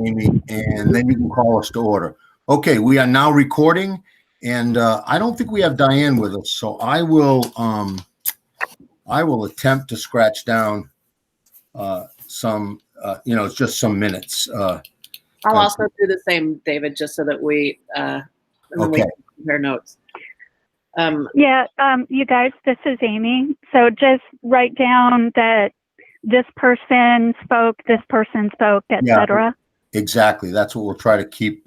Amy, and then you can call us to order. Okay, we are now recording, and I don't think we have Diane with us, so I will attempt to scratch down some, it's just some minutes. I'll also do the same, David, just so that we Okay. can compare notes. You guys, this is Amy. So just write down that this person spoke, etc. Exactly. That's what we'll try to keep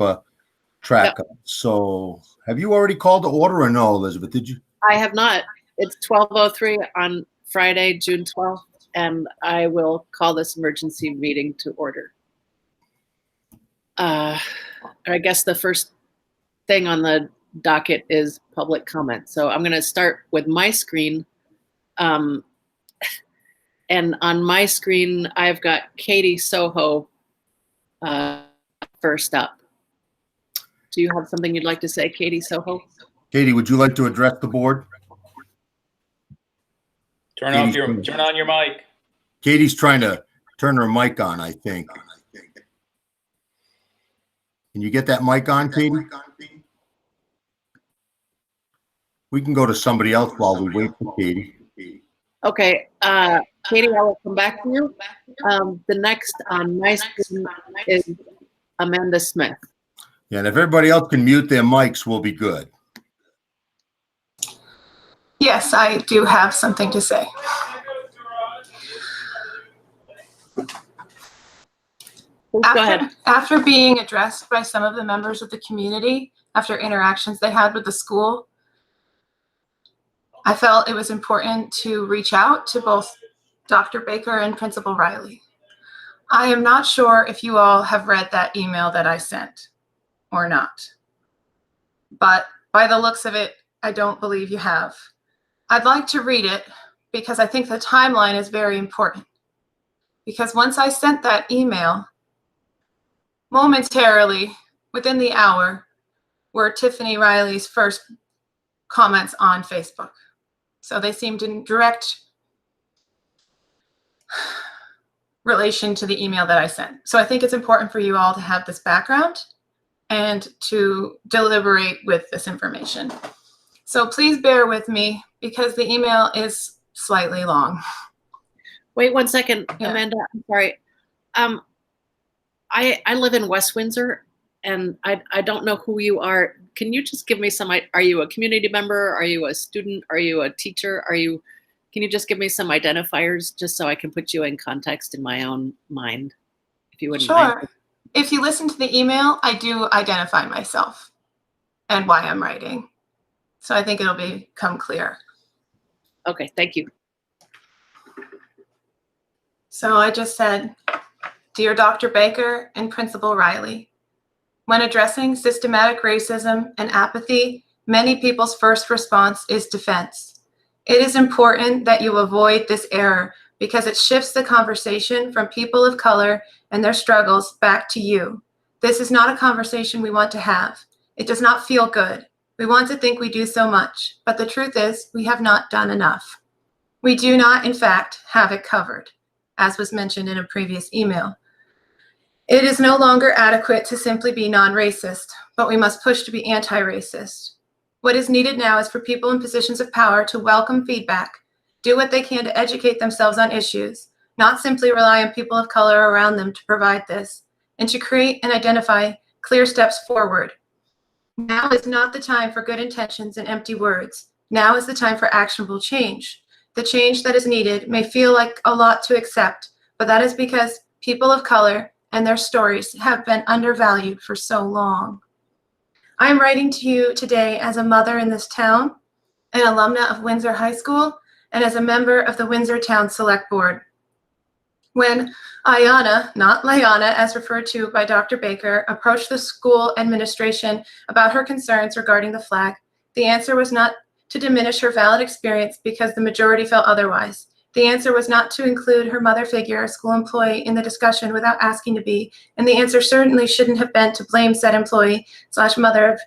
track of. So have you already called to order or no, Elizabeth? Did you? I have not. It's 12:03 on Friday, June 12th, and I will call this emergency meeting to order. I guess the first thing on the docket is public comment. So I'm going to start with my screen. And on my screen, I've got Katie Soho first up. Do you have something you'd like to say, Katie Soho? Katie, would you like to address the board? Turn on your mic. Katie's trying to turn her mic on, I think. Can you get that mic on, Katie? We can go to somebody else while we wait for Katie. Okay, Katie, I will come back to you. The next on my screen is Amanda Smith. Yeah, and if everybody else can mute their mics, we'll be good. Yes, I do have something to say. Go ahead. After being addressed by some of the members of the community, after interactions they had with the school, I felt it was important to reach out to both Dr. Baker and Principal Riley. I am not sure if you all have read that email that I sent or not, but by the looks of it, I don't believe you have. I'd like to read it because I think the timeline is very important. Because once I sent that email, momentarily, within the hour, were Tiffany Riley's first comments on Facebook. So they seemed in direct relation to the email that I sent. So I think it's important for you all to have this background and to deliberate with this information. So please bear with me because the email is slightly long. Wait 1 second, Amanda, I'm sorry. I live in West Windsor, and I don't know who you are. Can you just give me some, are you a community member? Are you a student? Are you a teacher? Can you just give me some identifiers just so I can put you in context in my own mind, if you wouldn't mind? Sure. If you listen to the email, I do identify myself and why I'm writing. So I think it'll become clear. Okay, thank you. So I just said, Dear Dr. Baker and Principal Riley, when addressing systematic racism and apathy, many people's first response is defense. It is important that you avoid this error because it shifts the conversation from people of color and their struggles back to you. This is not a conversation we want to have. It does not feel good. We want to think we do so much, but the truth is we have not done enough. We do not, in fact, have it covered, as was mentioned in a previous email. It is no longer adequate to simply be non-racist, but we must push to be anti-racist. What is needed now is for people in positions of power to welcome feedback, do what they can to educate themselves on issues, not simply rely on people of color around them to provide this, and to create and identify clear steps forward. Now is not the time for good intentions and empty words. Now is the time for actionable change. The change that is needed may feel like a lot to accept, but that is because people of color and their stories have been undervalued for so long. I'm writing to you today as a mother in this town, an alumna of Windsor High School, and as a member of the Windsor Town Select Board. When Ayana, not Layana, as referred to by Dr. Baker, approached the school administration about her concerns regarding the flag, the answer was not to diminish her valid experience because the majority felt otherwise. The answer was not to include her mother figure, a school employee, in the discussion without asking to be, and the answer certainly shouldn't have been to blame said employee / mother of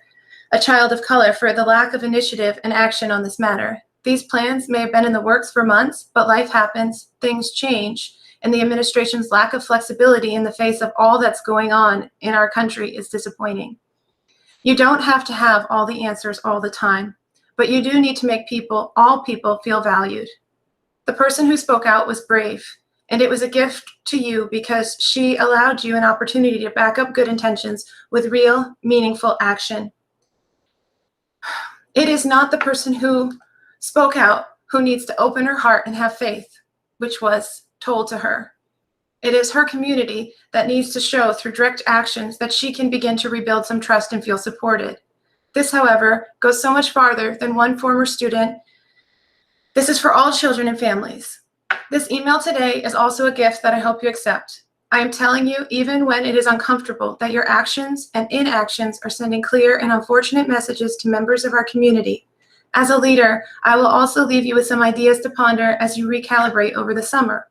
a child of color for the lack of initiative and action on this matter. These plans may have been in the works for months, but life happens, things change, and the administration's lack of flexibility in the face of all that's going on in our country is disappointing. You don't have to have all the answers all the time, but you do need to make all people feel valued. The person who spoke out was brave, and it was a gift to you because she allowed you an opportunity to back up good intentions with real, meaningful action. It is not the person who spoke out who needs to open her heart and have faith, which was told to her. It is her community that needs to show through direct actions that she can begin to rebuild some trust and feel supported. This, however, goes so much farther than one former student. This is for all children and families. This email today is also a gift that I hope you accept. I am telling you, even when it is uncomfortable, that your actions and inactions are sending clear and unfortunate messages to members of our community. As a leader, I will also leave you with some ideas to ponder as you recalibrate over the summer.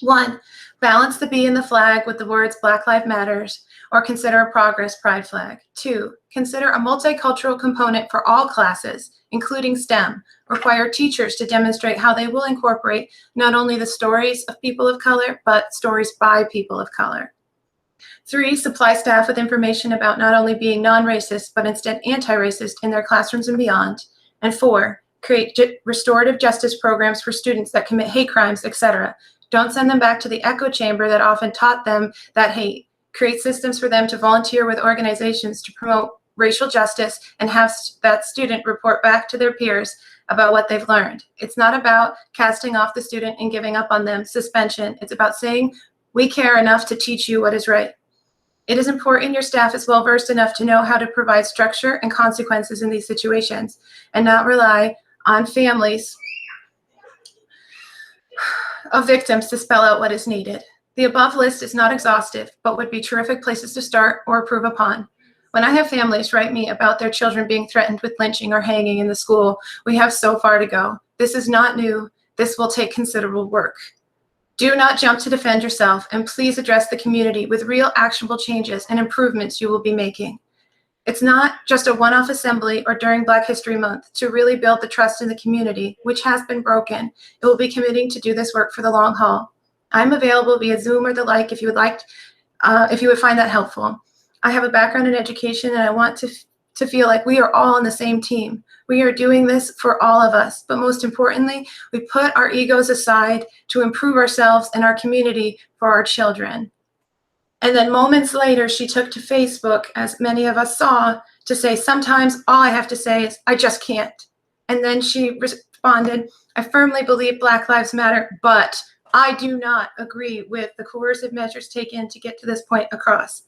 1, balance the B in the flag with the words Black Lives Matters, or consider a progress pride flag. 2, consider a multicultural component for all classes, including STEM. Require teachers to demonstrate how they will incorporate not only the stories of people of color, but stories by people of color. 3, supply staff with information about not only being non-racist, but instead anti-racist in their classrooms and beyond. And 4, create restorative justice programs for students that commit hate crimes, etc. Don't send them back to the echo chamber that often taught them that hate. Create systems for them to volunteer with organizations to promote racial justice and have that student report back to their peers about what they've learned. It's not about casting off the student and giving up on them, suspension. It's about saying, we care enough to teach you what is right. It is important your staff is well-versed enough to know how to provide structure and consequences in these situations and not rely on families of victims to spell out what is needed. The above list is not exhaustive, but would be terrific places to start or improve upon. When I have families write me about their children being threatened with lynching or hanging in the school, we have so far to go. This is not new. This will take considerable work. Do not jump to defend yourself, and please address the community with real actionable changes and improvements you will be making. It's not just a one-off assembly or during Black History Month. To really build the trust in the community, which has been broken, it will be committing to do this work for the long haul. I'm available via Zoom or the like if you would find that helpful. I have a background in education, and I want to feel like we are all on the same team. We are doing this for all of us, but most importantly, we put our egos aside to improve ourselves and our community for our children. And then moments later, she took to Facebook, as many of us saw, to say, sometimes all I have to say is, I just can't. And then she responded, I firmly believe Black Lives Matter, but I do not agree with the coercive measures taken to get to this point across,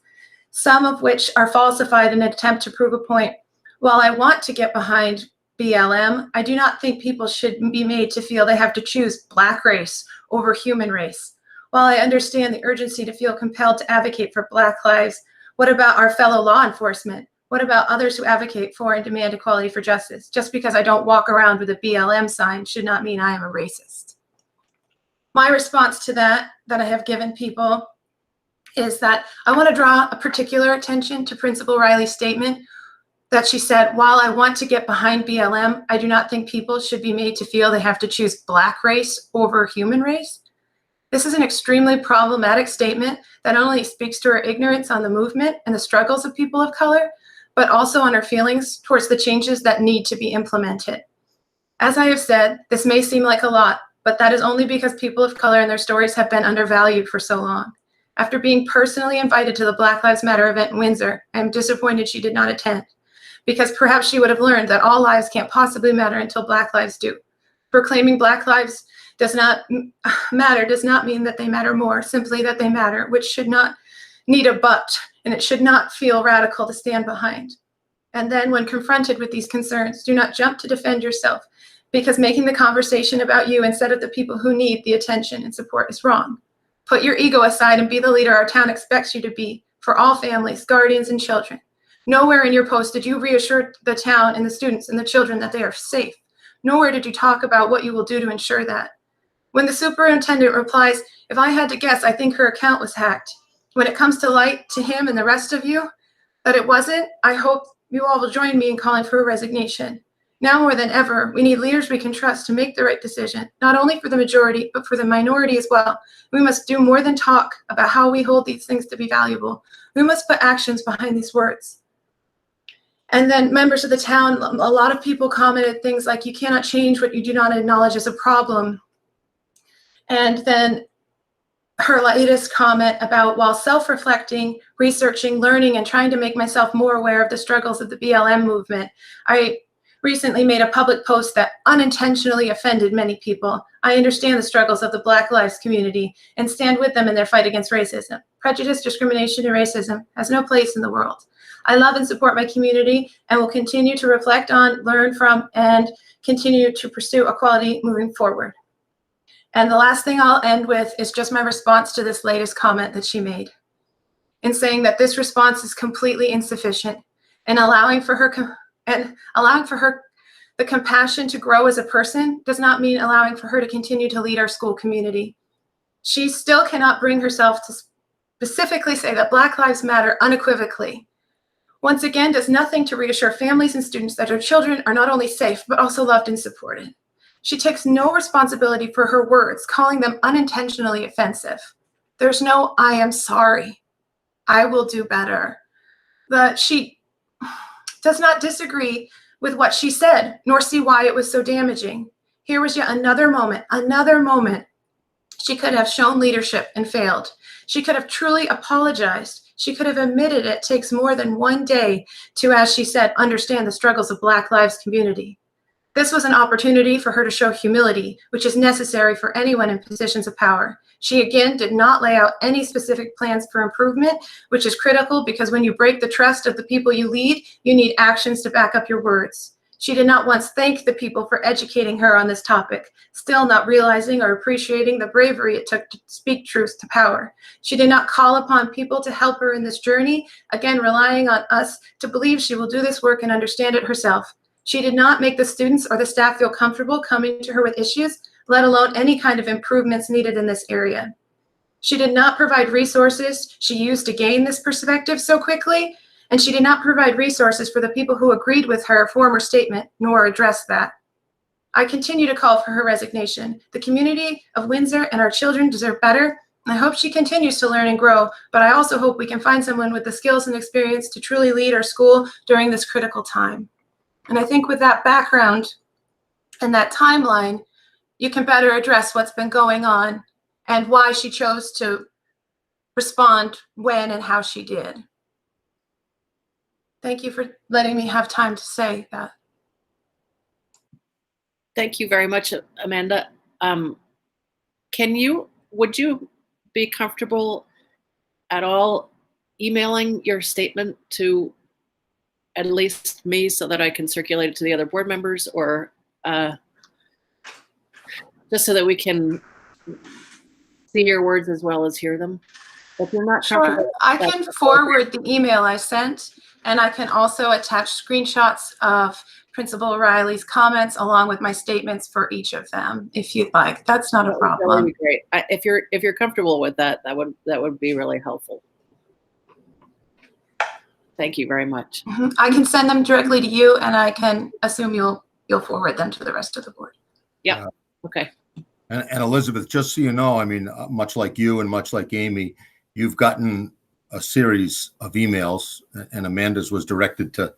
some of which are falsified in an attempt to prove a point. While I want to get behind BLM, I do not think people should be made to feel they have to choose Black race over human race. While I understand the urgency to feel compelled to advocate for Black lives, what about our fellow law enforcement? What about others who advocate for and demand equality for justice? Just because I don't walk around with a BLM sign should not mean I am a racist. My response to that I have given people is that I want to draw a particular attention to Principal Riley's statement that she said, while I want to get behind BLM, I do not think people should be made to feel they have to choose Black race over human race. This is an extremely problematic statement that not only speaks to her ignorance on the movement and the struggles of people of color, but also on her feelings towards the changes that need to be implemented. As I have said, this may seem like a lot, but that is only because people of color and their stories have been undervalued for so long. After being personally invited to the Black Lives Matter event in Windsor, I am disappointed she did not attend, because perhaps she would have learned that all lives can't possibly matter until Black lives do. Proclaiming Black lives does not matter does not mean that they matter more, simply that they matter, which should not need a but, and it should not feel radical to stand behind. And then when confronted with these concerns, do not jump to defend yourself, because making the conversation about you instead of the people who need the attention and support is wrong. Put your ego aside and be the leader our town expects you to be for all families, guardians, and children. Nowhere in your post did you reassure the town and the students and the children that they are safe. Nowhere did you talk about what you will do to ensure that. When the superintendent replies, if I had to guess, I think her account was hacked. When it comes to light to him and the rest of you that it wasn't, I hope you all will join me in calling for a resignation. Now more than ever, we need leaders we can trust to make the right decision, not only for the majority, but for the minority as well. We must do more than talk about how we hold these things to be valuable. We must put actions behind these words. And then members of the town, a lot of people commented things like, you cannot change what you do not acknowledge as a problem. And then her latest comment about, while self-reflecting, researching, learning, and trying to make myself more aware of the struggles of the BLM movement, I recently made a public post that unintentionally offended many people. I understand the struggles of the Black Lives community and stand with them in their fight against racism. Prejudice, discrimination, and racism has no place in the world. I love and support my community and will continue to reflect on, learn from, and continue to pursue equality moving forward. And the last thing I'll end with is just my response to this latest comment that she made, in saying that this response is completely insufficient and allowing for her the compassion to grow as a person does not mean allowing for her to continue to lead our school community. She still cannot bring herself to specifically say that Black Lives Matter unequivocally. Once again, does nothing to reassure families and students that their children are not only safe, but also loved and supported. She takes no responsibility for her words, calling them unintentionally offensive. There's no, I am sorry, I will do better. She does not disagree with what she said, nor see why it was so damaging. Here was yet another moment. She could have shown leadership and failed. She could have truly apologized. She could have admitted it takes more than one day to, as she said, understand the struggles of Black Lives community. This was an opportunity for her to show humility, which is necessary for anyone in positions of power. She again did not lay out any specific plans for improvement, which is critical because when you break the trust of the people you lead, you need actions to back up your words. She did not once thank the people for educating her on this topic, still not realizing or appreciating the bravery it took to speak truth to power. She did not call upon people to help her in this journey, again relying on us to believe she will do this work and understand it herself. She did not make the students or the staff feel comfortable coming to her with issues, let alone any kind of improvements needed in this area. She did not provide resources she used to gain this perspective so quickly, and she did not provide resources for the people who agreed with her former statement, nor addressed that. I continue to call for her resignation. The community of Windsor and our children deserve better. I hope she continues to learn and grow, but I also hope we can find someone with the skills and experience to truly lead our school during this critical time. And I think with that background and that timeline, you can better address what's been going on and why she chose to respond when and how she did. Thank you for letting me have time to say that. Thank you very much, Amanda. Would you be comfortable at all emailing your statement to at least me so that I can circulate it to the other board members, or just so that we can see your words as well as hear them? If you're not comfortable, sure. I can forward the email I sent, and I can also attach screenshots of Principal Riley's comments along with my statements for each of them, if you'd like. That's not a problem. That would be great. If you're comfortable with that, that would be really helpful. Thank you very much. Mm-hmm. I can send them directly to you, and I can assume you'll forward them to the rest of the board. Yeah. Okay. And Elizabeth, just so you know, I mean, much like you and much like Amy, you've gotten a series of emails, and Amanda's was directed to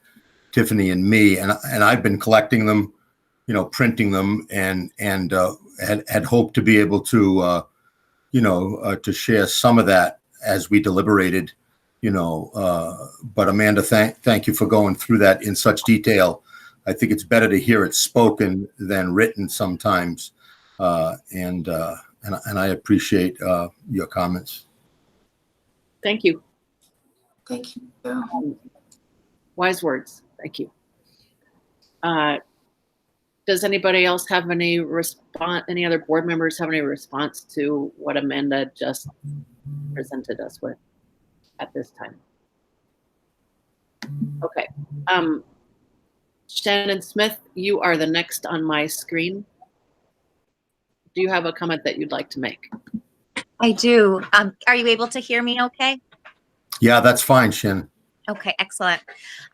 Tiffany and me, and I've been collecting them, printing them, and had hoped to be able to, to share some of that as we deliberated, but Amanda, thank you for going through that in such detail. I think it's better to hear it spoken than written sometimes, and I appreciate your comments. Thank you. Thank you. Wise words. Thank you. Does anybody else have any response? Any other board members have any response to what Amanda just presented us with at this time? Okay. Shannon Smith, you are the next on my screen. Do you have a comment that you'd like to make? I do. Are you able to hear me okay? Yeah, that's fine, Shannon. Okay, excellent.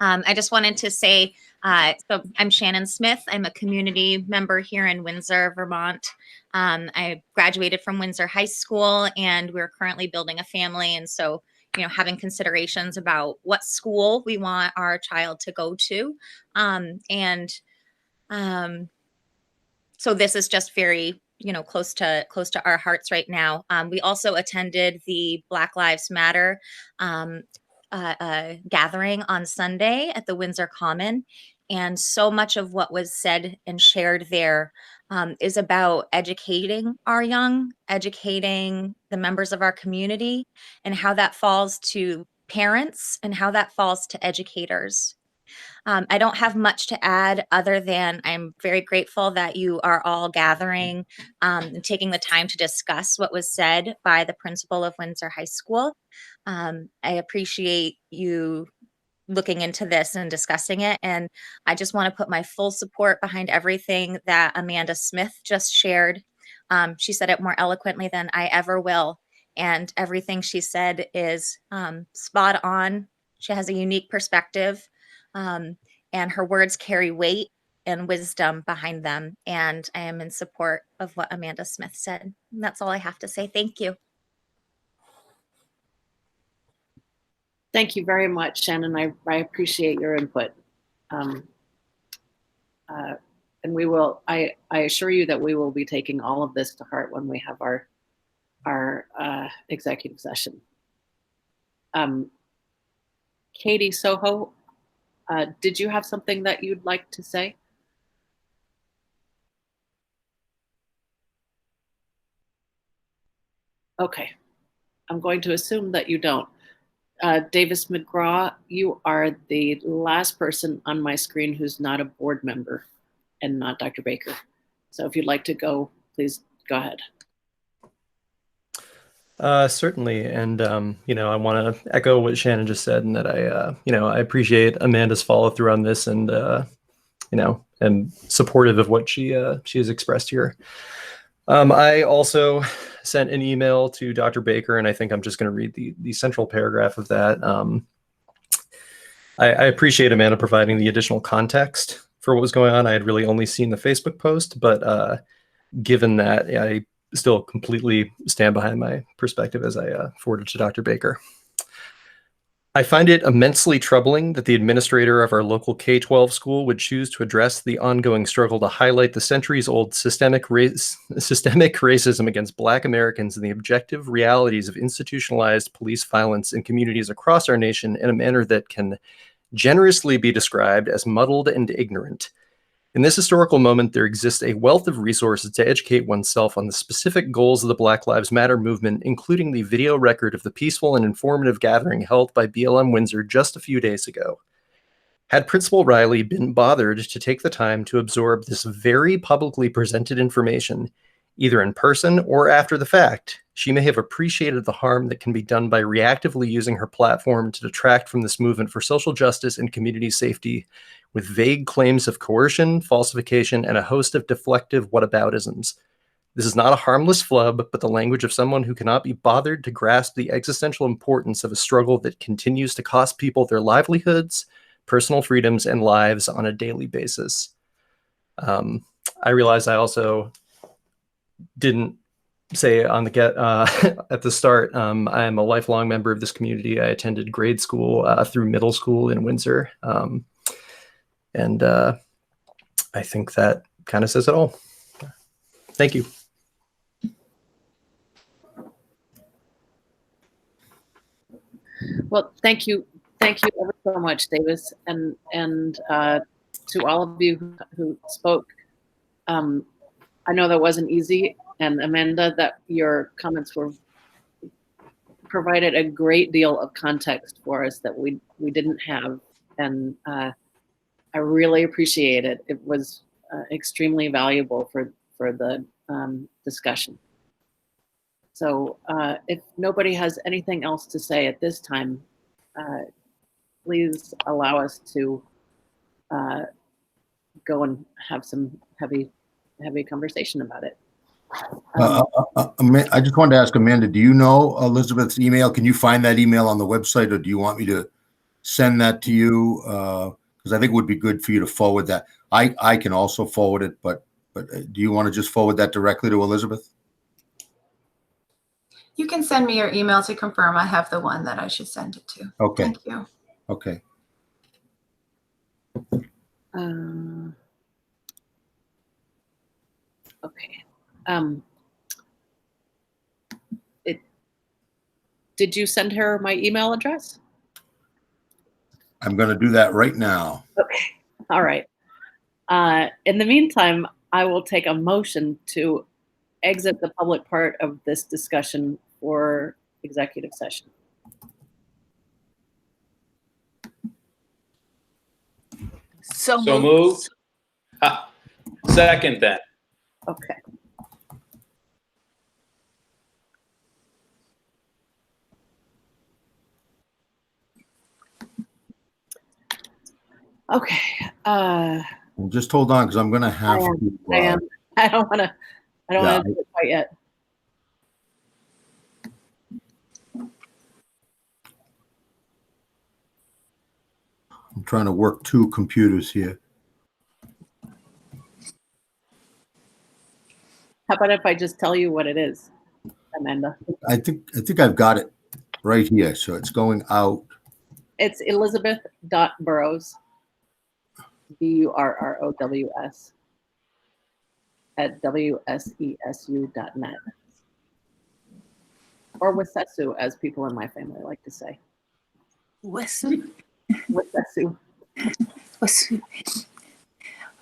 I just wanted to say, so I'm Shannon Smith. I'm a community member here in Windsor, Vermont. I graduated from Windsor High School, and we're currently building a family. And so, you know, having considerations about what school we want our child to go to. So this is just very, you know, close to our hearts right now. We also attended the Black Lives Matter gathering on Sunday at the Windsor Common. And so much of what was said and shared there is about educating our young, educating the members of our community, and how that falls to parents and how that falls to educators. I don't have much to add other than I'm very grateful that you are all gathering and taking the time to discuss what was said by the principal of Windsor High School. I appreciate you looking into this and discussing it. And I just want to put my full support behind everything that Amanda Smith just shared. She said it more eloquently than I ever will. And everything she said is spot on. She has a unique perspective. And her words carry weight and wisdom behind them. And I am in support of what Amanda Smith said. And that's all I have to say. Thank you. Thank you very much, Shannon. I appreciate your input. And we will, I assure you that we will be taking all of this to heart when we have our executive session. Katie Soho, did you have something that you'd like to say? Okay, I'm going to assume that you don't. Davis McGraw, you are the last person on my screen who's not a board member and not Dr. Baker. So if you'd like to go, please go ahead. Certainly. And, you know, I want to echo what Shannon just said, and that I appreciate Amanda's follow through on this, and, you know, am supportive of what she has expressed here. I also sent an email to Dr. Baker, and I think I'm just going to read the central paragraph of that. I appreciate Amanda providing the additional context for what was going on. I had really only seen the Facebook post, but given that, I still completely stand behind my perspective as I forwarded to Dr. Baker. I find it immensely troubling that the administrator of our local K-12 school would choose to address the ongoing struggle to highlight the centuries-old systemic racism against Black Americans and the objective realities of institutionalized police violence in communities across our nation in a manner that can generously be described as muddled and ignorant. In this historical moment, there exists a wealth of resources to educate oneself on the specific goals of the Black Lives Matter movement, including the video record of the peaceful and informative gathering held by BLM Windsor just a few days ago. Had Principal Riley been bothered to take the time to absorb this very publicly presented information, either in person or after the fact, she may have appreciated the harm that can be done by reactively using her platform to detract from this movement for social justice and community safety, with vague claims of coercion, falsification, and a host of deflective whataboutisms. This is not a harmless flub, but the language of someone who cannot be bothered to grasp the existential importance of a struggle that continues to cost people their livelihoods, personal freedoms, and lives on a daily basis. I realize I also didn't say on the at the start, I am a lifelong member of this community. I attended grade school through middle school in Windsor. And I think that kind of says it all. Thank you. Well, thank you ever so much, Davis, and to all of you who spoke. I know that wasn't easy, and Amanda, that your comments provided a great deal of context for us that we didn't have, and I really appreciate it. It was extremely valuable for the discussion. So if nobody has anything else to say at this time, please allow us to go and have some heavy conversation about it. I just wanted to ask Amanda, do you know Elizabeth's email? Can you find that email on the website, or do you want me to send that to you? Because I think it would be good for you to forward that. I can also forward it, but do you want to just forward that directly to Elizabeth? You can send me your email to confirm I have the one that I should send it to. Okay. Thank you. Okay. Okay. Did you send her my email address? I'm going to do that right now. Okay. All right. In the meantime, I will take a motion to exit the public part of this discussion for executive session. So moved. Ha. Second then. Okay. Okay. Well, just hold on, because I'm going to have to. I am. I don't want to do it quite yet. I'm trying to work two computers here. How about if I just tell you what it is, Amanda? I think I've got it right here. So it's going out. It's Elizabeth.Burrows, BURROWS, at WSESU.net. Or Wasesu, as people in my family like to say. Wasesu. Wasesu.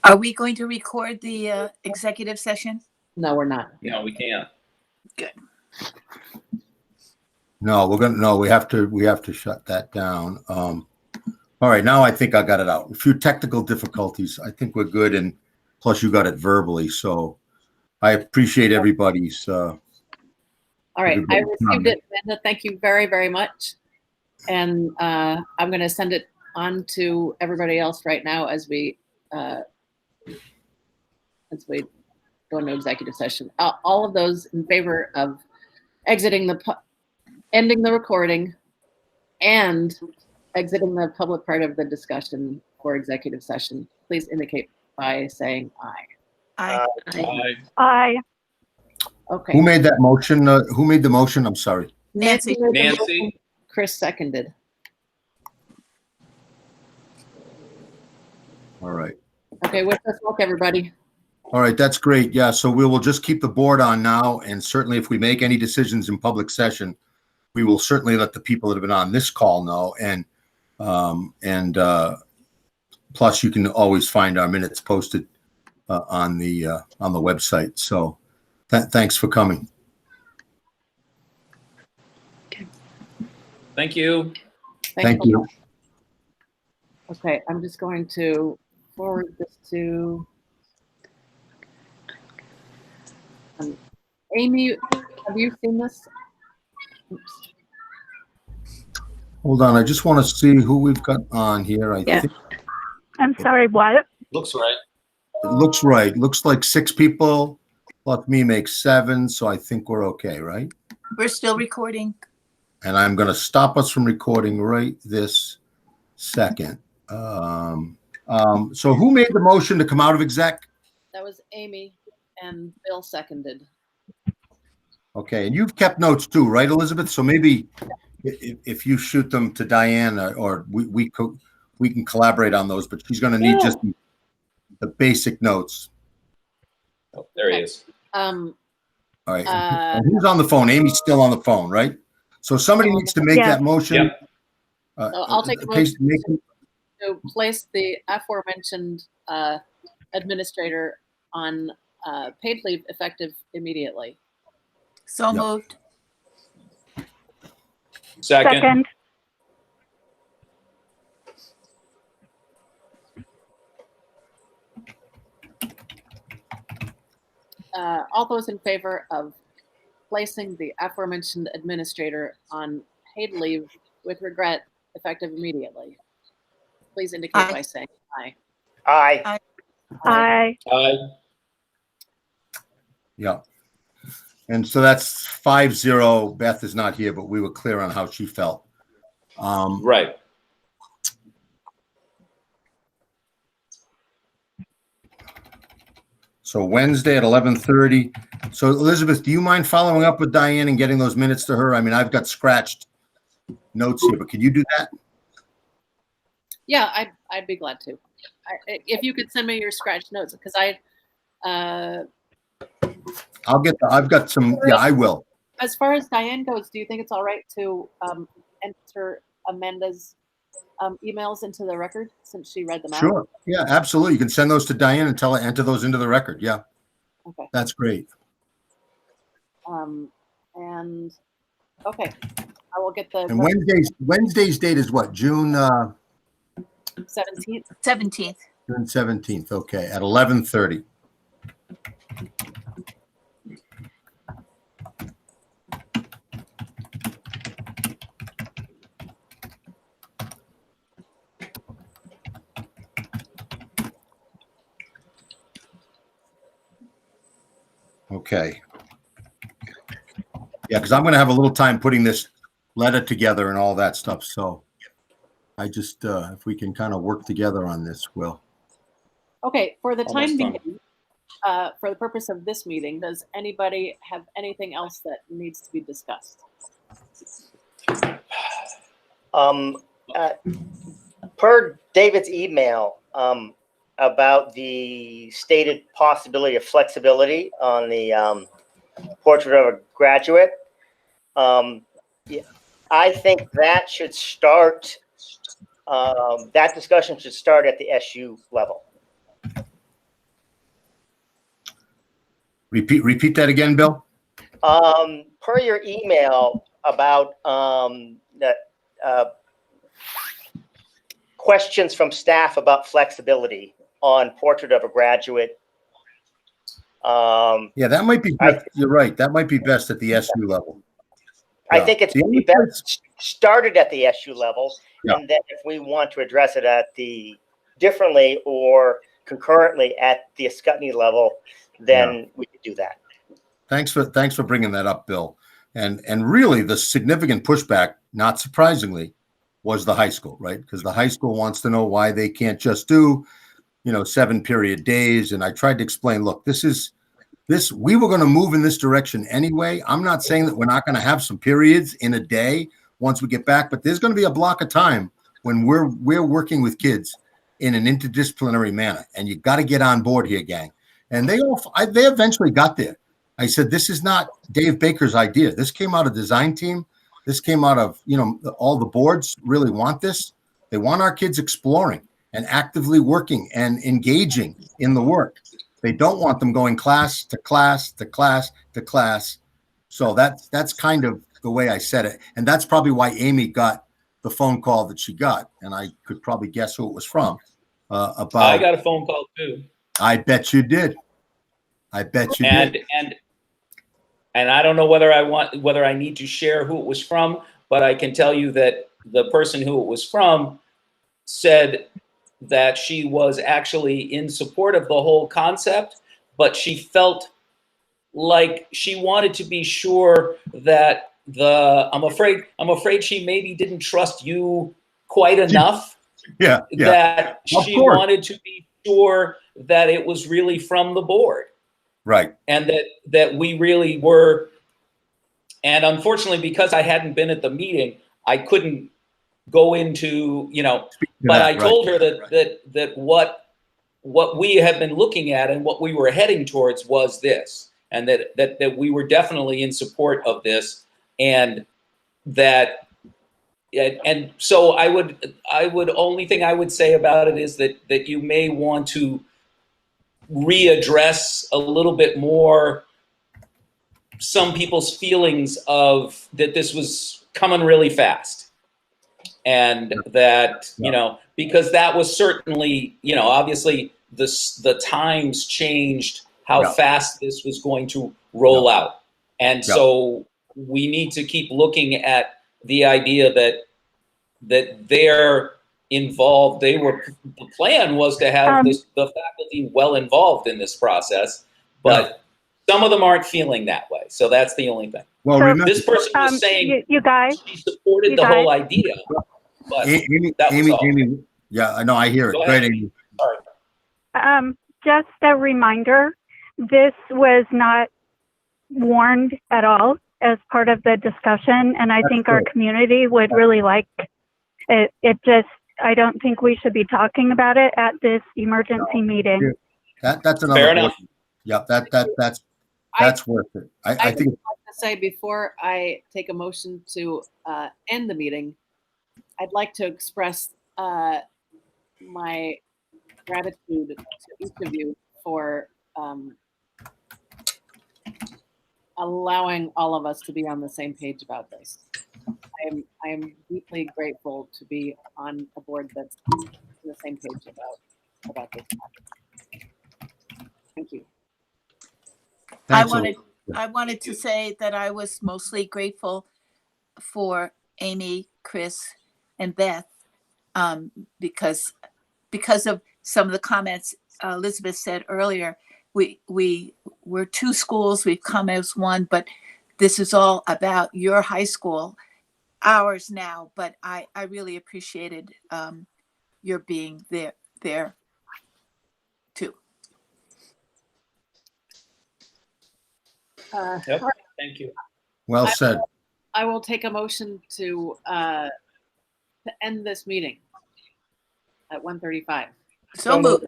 Are we going to record the executive session? No, we're not. No, we can't. Good. No, we have to shut that down. All right, now I think I got it out. A few technical difficulties. I think we're good, and plus you got it verbally. So I appreciate everybody's. All right, I received it, Amanda. Thank you very, very much. And I'm going to send it on to everybody else right now as we go into executive session. All of those in favor of exiting ending the recording and exiting the public part of the discussion for executive session, please indicate by saying aye. Aye. Aye. Okay. Who made that motion? Who made the motion? I'm sorry. Nancy. made the Nancy. motion. Chris seconded. All right. Okay, wish us luck, everybody. All right, that's great. Yeah, so we will just keep the board on now, and certainly if we make any decisions in public session, we will certainly let the people that have been on this call know. And plus, you can always find our minutes posted on the website. So, thanks for coming. Thank you. Thank you. Okay, I'm just going to forward this to Amy. Have you seen this? Oops. Hold on, I just want to see who we've got on here. I think I'm sorry, what? Looks right. it looks right. Looks like 6 people plus me makes 7, so I think we're okay, right? We're still recording. And I'm going to stop us from recording right this second. So who made the motion to come out of exec? That was Amy, and Bill seconded. Okay, and you've kept notes too, right, Elizabeth? So maybe if you shoot them to Diane, or we can collaborate on those, but she's going to need just the basic notes. Oh, there he is. All right. And who's on the phone? Amy's still on the phone, right? So somebody needs to make that motion. Yep. So I'll take the motion to place the aforementioned administrator on paid leave effective immediately. So Yep. moved. Second. All those in favor of placing the aforementioned administrator on paid leave with regret effective immediately, please indicate Aye. by saying aye. Aye. Aye. Aye. Yeah. And so that's 5-0. Beth is not here, but we were clear on how she felt. Right. So Wednesday at 11:30. So Elizabeth, do you mind following up with Diane and getting those minutes to her? I mean, I've got scratched notes here, but can you do that? Yeah, I'd be glad to. If you could send me your scratch notes, because I've got some, yeah, I will. as far as Diane goes, do you think it's all right to enter Amanda's emails into the record since she read them out? Sure. Yeah, absolutely. You can send those to Diane and tell her enter those into the record. Yeah. Okay. That's great. And okay, I will get the And Wednesday's date is what? June 17th. 17th. June 17th. Okay, at 11:30. Okay. Yeah, because I'm going to have a little time putting this letter together and all that stuff. So I just, if we can kind of work together on this, Will. Okay, for the time Almost done. being, for the purpose of this meeting, does anybody have anything else that needs to be discussed? Per David's email about the stated possibility of flexibility on the portrait of a graduate, yeah, I think that should start. That discussion should start at the SU level. Repeat that again, Bill. Per your email about that questions from staff about flexibility on portrait of a graduate. Yeah, that might be best. You're right. That might be best at the SU level. I Yeah. think it's The only best started at the SU level, Yeah. and then if we want to address it at the differently or concurrently at the Ascutney level, then we could do that. Thanks for bringing that up, Bill. And really, the significant pushback, not surprisingly, was the high school, right? Because the high school wants to know why they can't just do, 7-period days. And I tried to explain, look, we were going to move in this direction anyway. I'm not saying that we're not going to have some periods in a day once we get back, but there's going to be a block of time when we're working with kids in an interdisciplinary manner, and you got to get on board here, gang. And they eventually got there. I said, this is not Dave Baker's idea. This came out of design team. This came out of, all the boards really want this. They want our kids exploring and actively working and engaging in the work. They don't want them going class to class to class to class. So that's kind of the way I said it. And that's probably why Amy got the phone call that she got. And I could probably guess who it was from. I got a phone call too. I bet you did. I bet you did. And I don't know whether I need to share who it was from, but I can tell you that the person who it was from said that she was actually in support of the whole concept, but she felt like she wanted to be sure that I'm afraid she maybe didn't trust you quite enough. Yeah. That she wanted to be sure that it was really from the board. Right. And that we really were. And unfortunately, because I hadn't been at the meeting, I couldn't go into, but I told her that what we had been looking at and what we were heading towards was this, and that we were definitely in support of this, and so I would only thing I would say about it is that you may want to readdress a little bit more some people's feelings of that this was coming really fast, and that because that was certainly obviously the times changed how fast this was going to roll out, and so we need to keep looking at the idea that they're involved. The plan was to have the faculty well involved in this process, but some of them aren't feeling that way. So that's the only thing. Well, So, remember, This person was saying you guys, she supported the whole idea, but that was all. Amy, yeah, I know, I hear it. Go Great, ahead. Amy. Sorry. just a reminder this was not warned at all as part of the discussion, and I think our community would really like it. I don't think we should be talking about it at this emergency meeting. That's another. Fair enough. Yep, that's worth it. I think. would like to say before I take a motion to end the meeting, I'd like to express my gratitude to each of you for allowing all of us to be on the same page about this. I am deeply grateful to be on a board that's on the same page about this topic. Thank you. Thanks, I wanted to say that I was mostly grateful for Amy, Chris, and Beth because of some of the comments Elizabeth said earlier. We're two schools, we've come as one, but this is all about your high school, ours now. But I really appreciated your being there too. Yep. Thank you. well said. I will take a motion to end this meeting at 1:35. So moved.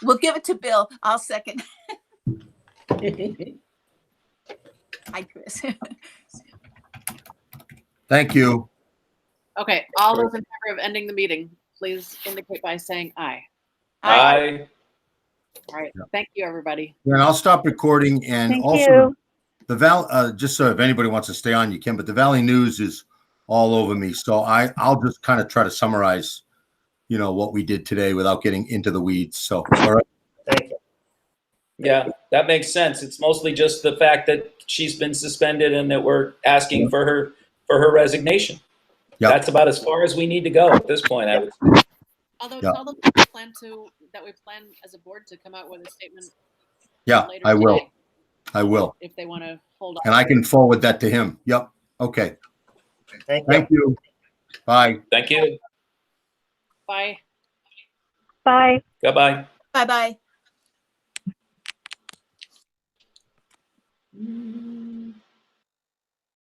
We'll give it to Bill. I'll second. Hi, Chris. Thank you. Okay, all those in favor of ending the meeting, please indicate by saying aye. Aye. All right, thank you, everybody. And I'll stop recording. And Thank also, you. the just so if anybody wants to stay on, you can. But the Valley News is all over me, so I'll just kind of try to summarize, what we did today without getting into the weeds. So, all right. Thank you. Yeah, that makes sense. It's mostly just the fact that she's been suspended and that we're asking for her resignation. Yep. That's about as far as we need to go at this point, I would say. Although Yeah. tell them that we plan as a board to come out with a statement. Yeah, later I will. today I will. if they want to hold on. And I can forward that to him. Yep. Okay. Thank you. Thank you. Bye. Thank you. Bye. Bye. Goodbye. Bye-bye.